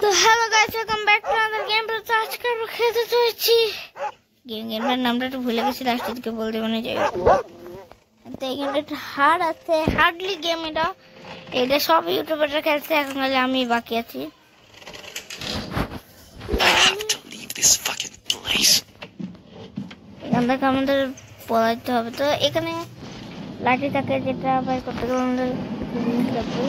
তো hello guys, welcome back to another game. তো আজকে আমরা খেলতে চলেছি গেমটার নামটা একটু ভুলে গেছি, লাস্টের দিকে বলতে মনে যাই। তো এই গেমটা একটু হার্ড আছে, হার্ডলি গেম। এটা সব ইউটিউবাররা খেলছে, এখন খালি আমি বাকি আছি। এখান থেকে আমাদের পলাইতে হবে। তো এখানে লাঠি থাকে, যেটা বাই করতে গেলে আমাদের জিনিস লাগবে।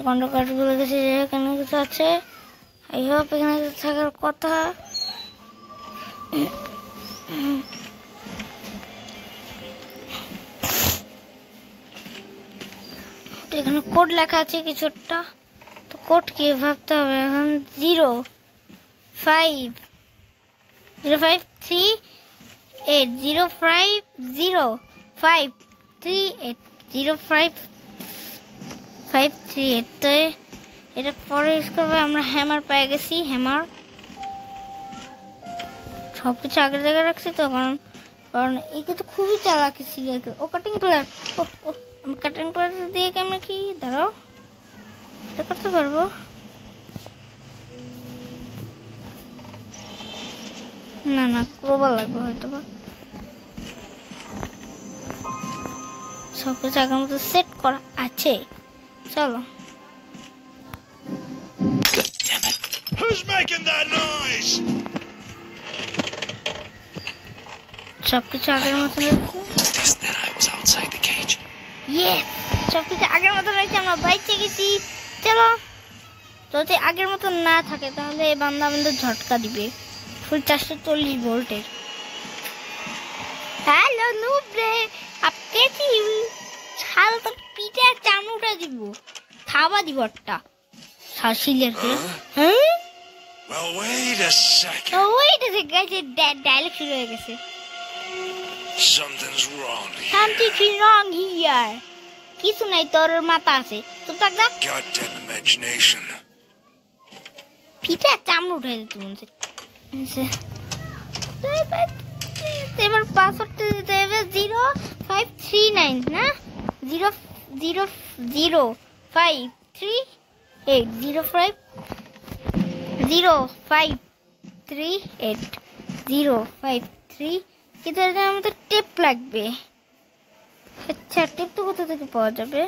কন্ডাক্টর বলে গেছে যে এখানে কিছু আছে। আই হোপ এখানে থাকার কথা। এখানে কোড লেখা আছে কিছু একটা। তো কোড কি ভাবতে হবে এখন। 0538 তো এটা পরে ইউজ করবো। আমরা হ্যামার পেয়ে গেছি। হ্যামার সব কিছু আগের জায়গায় রাখছি তো, কারণ এই কিন্তু খুবই চালাকি ছিল। ও কাটিং প্লেয়ার, আমি কাটিং প্লেয়ার দিয়ে কেমন কি দাঁড়াও এটা করতে পারবো। না ক্রোবার লাগবে হয়তো বা। সব কিছু আগের মতো সেট করা আছে। চলো সবকিছু আগের মতো সবকিছু আগের মতো রয়েছে। আমরা বাইচে গেছি। চলো, যদি আগের মতো না থাকে তাহলে এই বান্দা আমাদের ঝটকা দিবে ফুল 440 ভোল্টের। হ্যালো নুবরে, আপকে কি ছাল তো পিঠে চামড়া দিব, খাওয়া দিব একটা শাসিলের। হ্যাঁ Wait a second. guys, dialogue শুরু হয়ে গেছে। Something's wrong here. Something wrong here. কিছু নাই, তোর মাথা আছে তো টাকা Goddamn imagination. পিঠে চামড়া উঠে দিতে মনছে। এবার পাসওয়ার্ডটা দিতে হবে 0539 না 0538 কিন্তু আমাদের টেপ লাগবে। আচ্ছা, টেপ তো কোথা থেকে পাওয়া যাবে?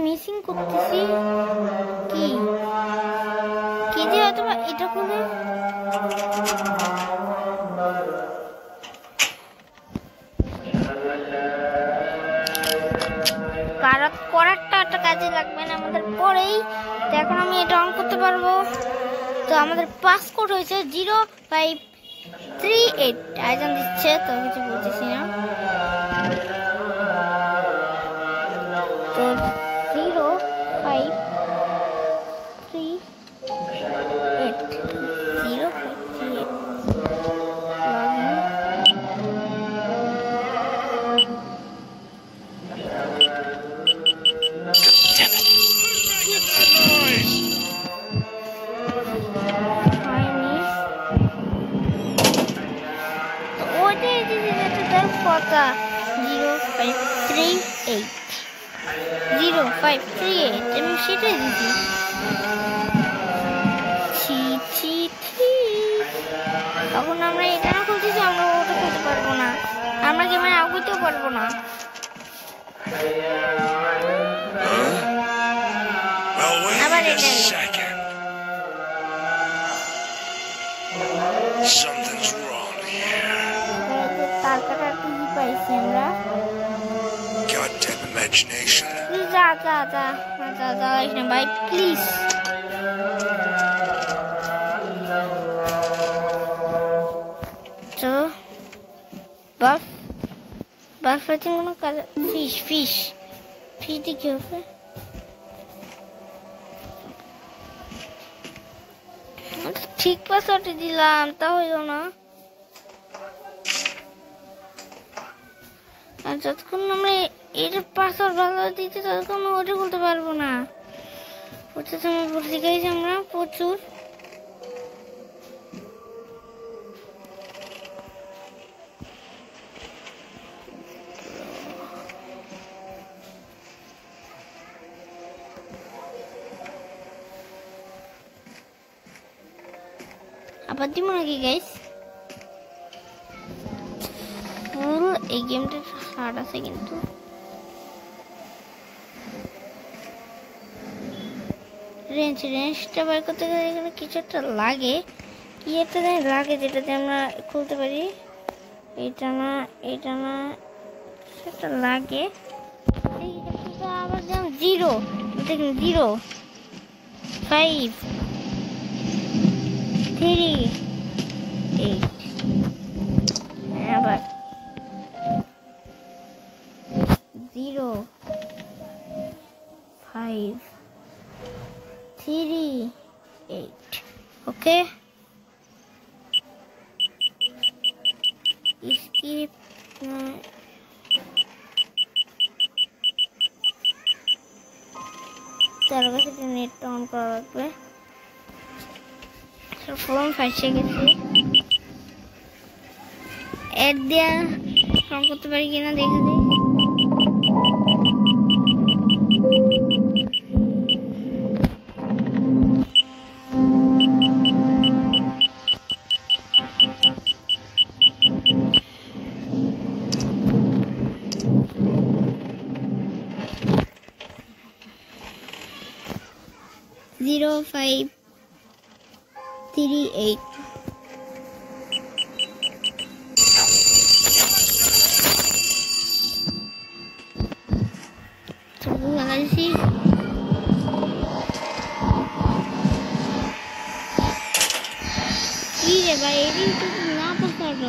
মিসিং করতেছি কি যে হয়তো এটা করে করারটা একটা কাজে লাগবে না আমাদের পরেই। তো এখন আমি এটা অন করতে পারবো। তো আমাদের পাসকোড হয়েছে 0538। আয়োজন দিচ্ছে তো কিছু বলতেছি না। তো 0538 আমি সেটাই দিচ্ছি। তখন আমরা এটা না খুলতেছি, আমরা ওটা খুলতে পারবো না, আমরা গেমে আগুতেও পারবো না। আবার এটা তার কাটা কি পাইছি আমরা। Goddamn imagination. যা ভাই প্লিজ। তো বাফ কোনো কাজ। ফিশ দিয়ে কি হবে? ঠিক পাসওয়ার্ডে দিলাম, তা হইল না। আর যতক্ষণ আমরা এটা পাসওয়ার্ড ভালো দিতে ততক্ষণ ওটা বলতে পারবো না। ওটা সময় পড়তে গেছি আমরা প্রচুর। আবার দিব নাকি গাইস? এই গেমটা হার্ড আছে কিন্তু। রেঞ্জটা বের করতে গেলে এখানে কিছু একটা লাগে, কি একটা লাগে যেটাতে আমরা খুলতে পারি। এটা না সেটা লাগে। আবার যেমন 0 দেখুন 0 5 3 8 আবার 0 5 3 8 ওকে। স্কিপ তার কাছে নেট অন করা লাগবে। ফোন ফাইসে গেছে, অ্যাড দেওয়া অন করতে পারি কিনা দেখে দিই। Zero 5 3 8 লাগাইছি। কি রে ভাই, এটি তো না পছন্দ।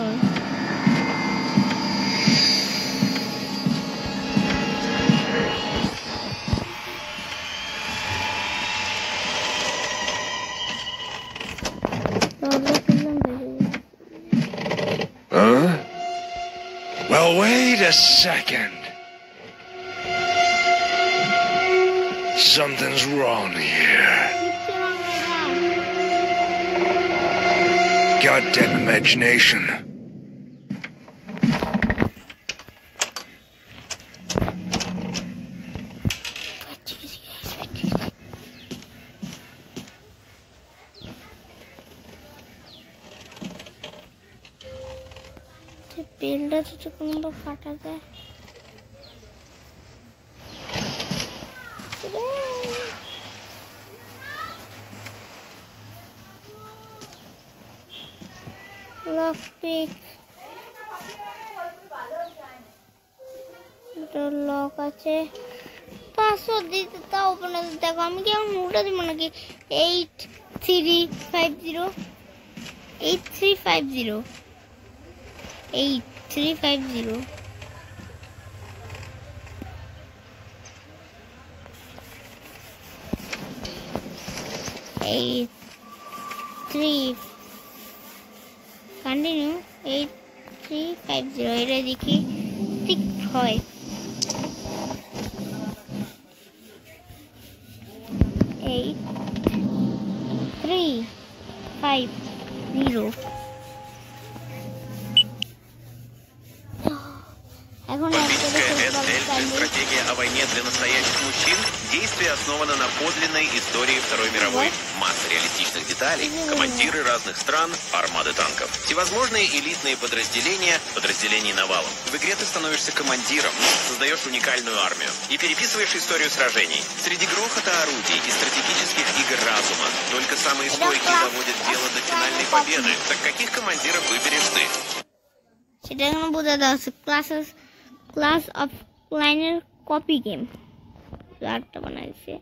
Well, wait a second. Something's wrong here. Goddamn imagination. বেলটা তো কোনো ফাটা যায়। লক আছে, পাসওয়ার্ড দিতে তাও ওপেন আছে। দেখো আমি কি এখন উল্টা দিব নাকি? 8350 8350 8350 83 কন্টিনিউ 8350 এটা দেখি ঠিক হয়। 8350 Олимпийская СЛ – стратегия о войне для настоящих мужчин. Действие основано на подлинной истории Второй мировой. Масса реалистичных деталей, командиры разных стран, армады танков. Всевозможные элитные подразделения, подразделений навалом. В игре ты становишься командиром, создаешь уникальную армию и переписываешь историю сражений. Среди грохота орудий и стратегических игр разума только самые стойкие доводят дело до финальной победы. Так каких командиров выберешь ты? সেটা এখানে বোঝা যাচ্ছে ক্লাস অফ ক্লাইনের কপি গেম আরটা বানাইছে।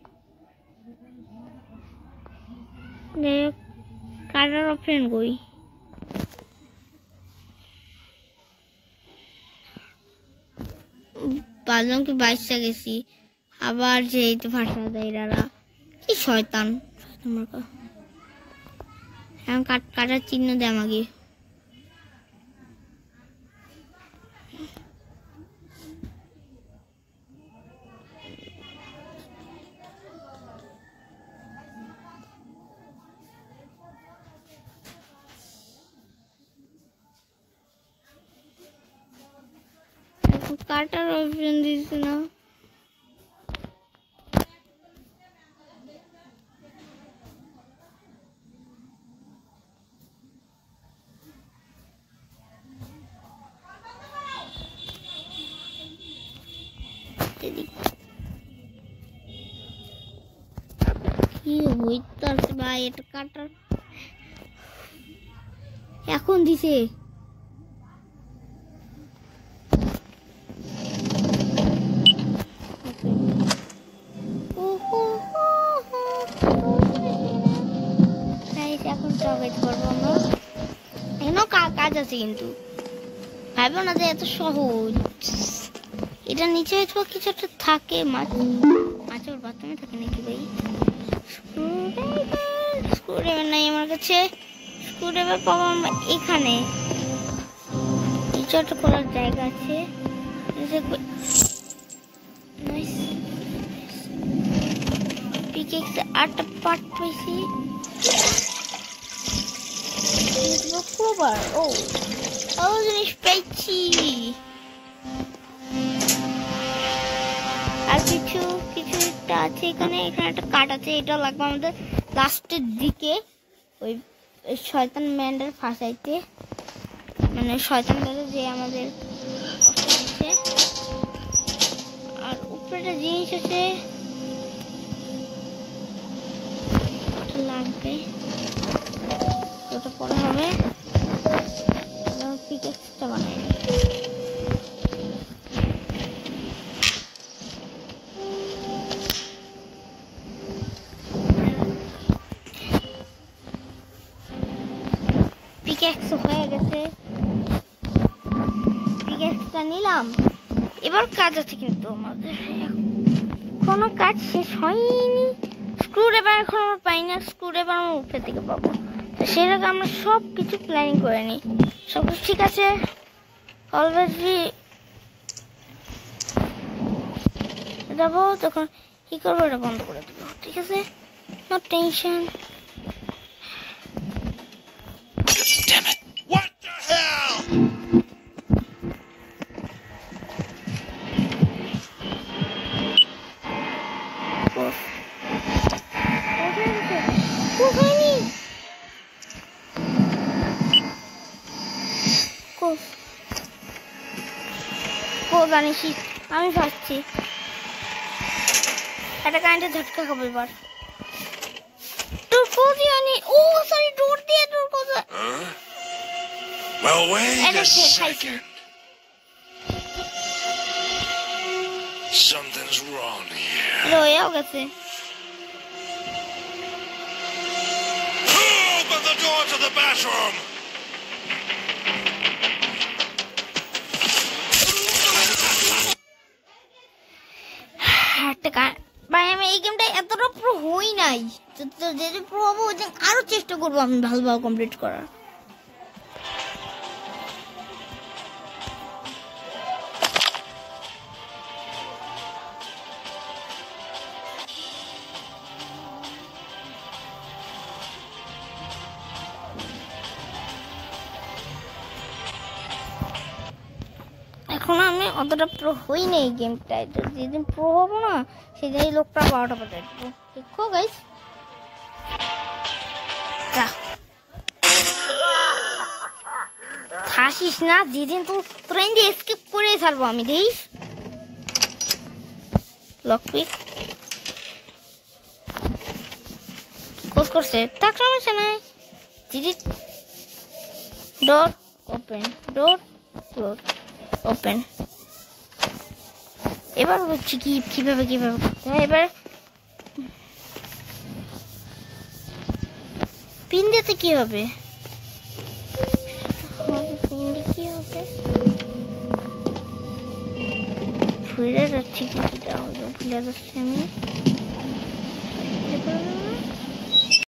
কার্ডার অপশন কই? বাজলাম কি 22টা গেছি, আবার যেতে ভাষা দেয় এরা কি শয়তান। এখন কাটার চিহ্ন দে আমাকে। কাটার অপশন দিচ্ছে না। কি হইতাছে ভাই, এটা কাটার এখন দিছে। এখন চকাইতে পারবো আমরা। এখানেও কাজ আছে কিন্তু ভাবো না যে এত সহজ। এটা নিচে হয়তো কিছু একটা থাকে, মাছের বাথরুমে থাকে নাকি ভাই? স্ক্রুড্রাইভার নাই আমার কাছে। স্ক্রুড্রাইভার পাবো আমরা এখানে, কিছু একটা খোলার জায়গা আছে। পিকেক্স 8টা পার্ট পেয়েছি। ও জিনিস পেয়েছি। আর কিছু একটা আছে এখানে একটা কাঠ আছে। এটা লাগবে আমাদের লাস্টের দিকে ওই শয়তান ম্যান্ডার ফাঁসাইতে, মানে শয়তানটাকে যে আমাদের আছে। আর উপরে একটা জিনিস আছে লাগবে, ওটা পরে হবে। পিকেক্সটা বানাই পিকেক্স হয়ে গেছে। পিকেক্সটা নিলাম। এবার কাজ আছে কিন্তু আমাদের কোনো কাজ শেষ হয়নি। স্ক্রুড্রাইভার এখন আমরা পাই না, স্ক্রুড্রাইভার আমরা উপরে থেকে পাবো। তো সেরকম আমরা সব কিছু প্ল্যানিং করে নিই, সব কিছু ঠিক আছে। অলরেডি যাবো তখন কি করবো, এটা বন্ধ করে দেবো, ঠিক আছে? No tension. Damn it. What the hell? জানিস আমি ভাবছি একটা কারেন্টের ঝটকা খাবো এবার। তোর কোজি আনি, ও সরি ডোর দিয়ে তোর cosy. Well, wait a second. Something's wrong here. রয়েও গেছে। Open the door to the bathroom. ভাই আমি এই গেমটা এতটা প্রো হই নাই, যে প্রো হবো আরো চেষ্টা করবো আমি ভালোভাবে কমপ্লিট করার। এখন আমি অতটা প্রো হই না এই গেমটায়, তো যেদিন প্রো হবো না সেদিন এই লোকটা 12টা বাজায় দেবো। দেখো গাইস, হাসিস না, যেদিন তো ট্রেন দিয়ে স্কিপ করে ছাড়বো আমি। দেখিস লকপিক কোর্স করছে, তার সমস্যা নাই। দিদি ডোর ওপেন, ডোর ক্লোজ, ওপেন। এবার হচ্ছে কিভাবে করতে হয়। এবার পিন দিতে কি হবে, ভুলে যাচ্ছি, ভুলে যাচ্ছি আমি।